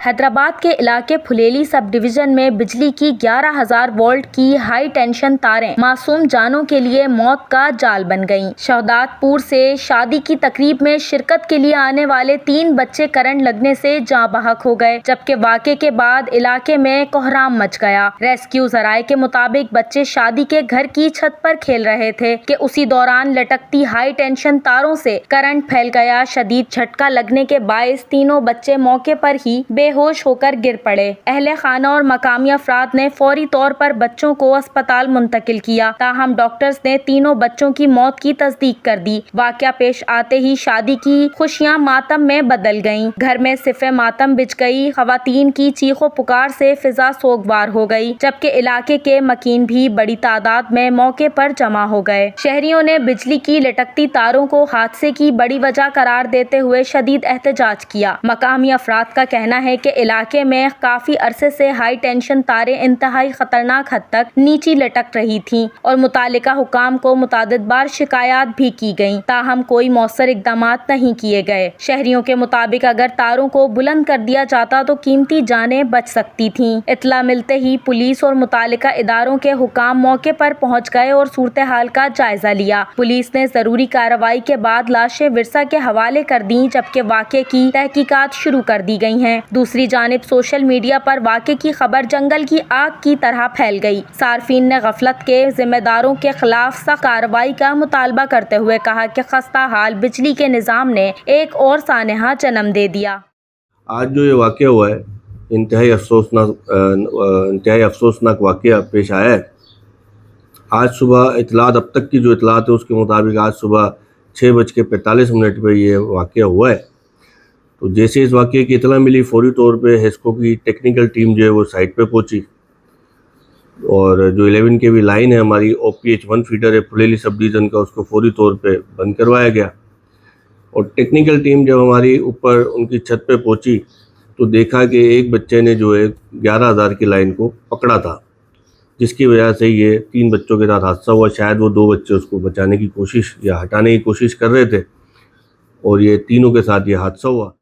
हैदराबाद के इलाके Phuleli sub division में बिजली की 11,000 वोल्ट की हाई टेंशन तारें मासूम जानों के लिए मौत का जाल बन गईं। शहदादपुर से शादी की तकरीब में शिरकत के लिए आने वाले 3 बच्चे करंट लगने से जाँ बहक हो गए, जबकि वाक़े के बाद इलाके में कोहराम मच गया। रेस्क्यू जराये के मुताबिक बच्चे शादी के घर की छत पर खेल रहे थे कि उसी दौरान लटकती हाई टेंशन तारों से करंट फैल गया। शदीद झटका लगने के बायस तीनों बच्चे मौके पर ही बेहोश होकर गिर पड़े। अहले खाना और मकामी अफराद ने फौरी तौर पर बच्चों को अस्पताल मुंतकिल किया, ताहम डॉक्टर्स ने तीनों बच्चों की मौत की तस्दीक कर दी। वाक़या पेश आते ही शादी की खुशियां मातम में बदल गईं। घर में सिफ़े मातम बिछ गई। खवातीन की चीखों पुकार से फिजा सोगवार हो गई, जबकि इलाके के मकीन भी बड़ी तादाद में मौके पर जमा हो गए। शहरियों ने बिजली की लटकती तारों को हादसे की बड़ी वजह करार देते हुए शदीद एहतजाज किया। मकामी अफराद का कहना है कि इलाके में काफी अरसे से हाई टेंशन तारें इंतहाई खतरनाक हद तक नीची लटक रही थीं और मुतालिका हुकाम को मुतादिद बार शिकायत भी की गईं, ताहम कोई मौसर इक़दामात नहीं किए गए। शहरियों के मुताबिक अगर तारों को बुलंद कर दिया जाता तो कीमती जानें बच सकती थीं। इत्तला मिलते ही पुलिस और मुतालिका इदारों के हुकाम मौके पर पहुंच गए और सूरत हाल का जायजा लिया। पुलिस ने जरूरी कार्रवाई के बाद लाशें विरसा के हवाले कर दी, जबकि वाक़े की तहकीकात शुरू कर दी गई हैं। दूसरी जानिब सोशल मीडिया पर वाक़े की खबर जंगल की आग की तरह फैल गई। सार्फिन ने गफलत के जिम्मेदारों के खिलाफ सख्त कार्रवाई का मुतालबा करते हुए कहा कि खस्ता हाल बिजली के निज़ाम ने एक और सानहा जन्म दे दिया। आज जो ये वाक़या हुआ है इंतहाई अफसोसनाक वाक़या पेश आया है। आज सुबह इतलात, अब तक की जो इतलात है उसके मुताबिक आज सुबह 6:45 पर ये वाक़या हुआ है। तो जैसे इस वाक़े की इतला मिली, फौरी तौर पे हेस्को की टेक्निकल टीम जो है वो साइट पे पहुंची और जो 11 kV लाइन है हमारी OPH 1 फीडर है फुलेली सब डिवीज़न का, उसको फौरी तौर पे बंद करवाया गया। और टेक्निकल टीम जब हमारी ऊपर उनकी छत पे पहुंची तो देखा कि एक बच्चे ने जो है 11,000 की लाइन को पकड़ा था, जिसकी वजह से ये 3 बच्चों के साथ हादसा हुआ। शायद वो 2 बच्चे उसको बचाने की कोशिश या हटाने की कोशिश कर रहे थे और ये तीनों के साथ ये हादसा हुआ।